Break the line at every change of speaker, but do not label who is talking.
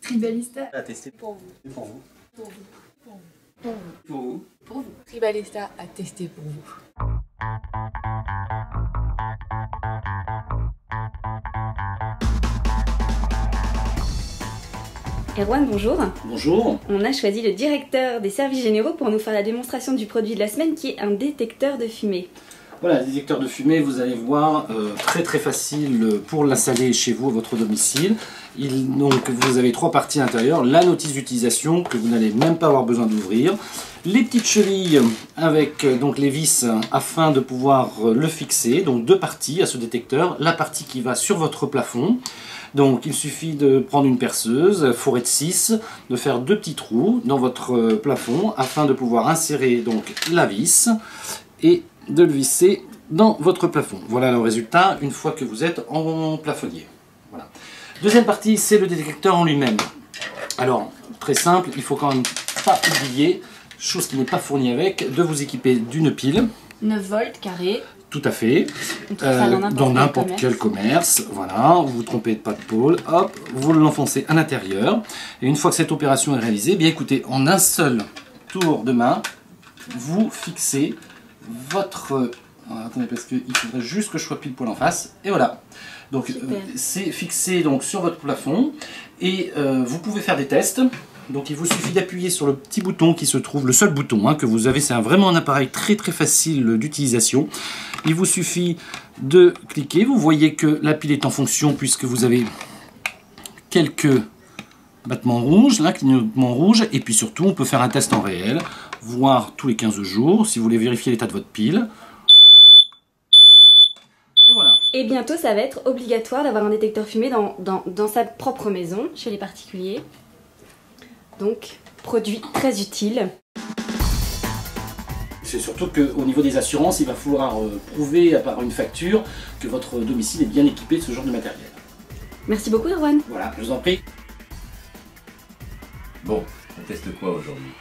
Tribalista
à tester
pour vous.
pour vous.
Pour vous. Pour vous.
Pour vous.
Pour vous. Tribalista à tester pour vous.
Erwan, bonjour.
Bonjour.
On a choisi le directeur des services généraux pour nous faire la démonstration du produit de la semaine qui est un détecteur de fumée.
Voilà, détecteur de fumée, vous allez voir, très facile pour l'installer chez vous, à votre domicile. Donc vous avez trois parties à l'intérieur, la notice d'utilisation que vous n'allez même pas avoir besoin d'ouvrir, les petites chevilles avec donc les vis afin de pouvoir le fixer, donc deux parties à ce détecteur, la partie qui va sur votre plafond. Donc il suffit de prendre une perceuse, fourrée de 6, de faire deux petits trous dans votre plafond afin de pouvoir insérer donc la vis et de le visser dans votre plafond. Voilà le résultat une fois que vous êtes en plafonnier. Voilà. Deuxième partie, c'est le détecteur en lui-même. Alors, très simple, il faut quand même pas oublier, chose qui n'est pas fournie avec, de vous équiper d'une pile.
9 volts carré.
Tout à fait. Dans n'importe quel commerce. Voilà, vous vous trompez pas de pôle, hop, vous l'enfoncez à l'intérieur. Et une fois que cette opération est réalisée, bien écoutez, en un seul tour de main, vous fixez votre... attendez, parce qu'il faudrait juste que je sois pile poil en face. Et voilà. Donc c'est fixé donc, sur votre plafond. Et vous pouvez faire des tests. Donc il vous suffit d'appuyer sur le petit bouton qui se trouve, le seul bouton que vous avez, c'est vraiment un appareil très facile d'utilisation. Il vous suffit de cliquer, vous voyez que la pile est en fonction puisque vous avez quelques battements rouges, là, clignotements rouges, et puis surtout on peut faire un test en réel, voire tous les 15 jours, si vous voulez vérifier l'état de votre pile. Et voilà.
Et bientôt ça va être obligatoire d'avoir un détecteur fumée dans sa propre maison, chez les particuliers. Donc, produit très utile.
C'est surtout qu'au niveau des assurances, il va falloir prouver, à part une facture, que votre domicile est bien équipé de ce genre de matériel.
Merci beaucoup, Erwan.
Voilà, je vous en prie.
Bon, on teste quoi aujourd'hui ?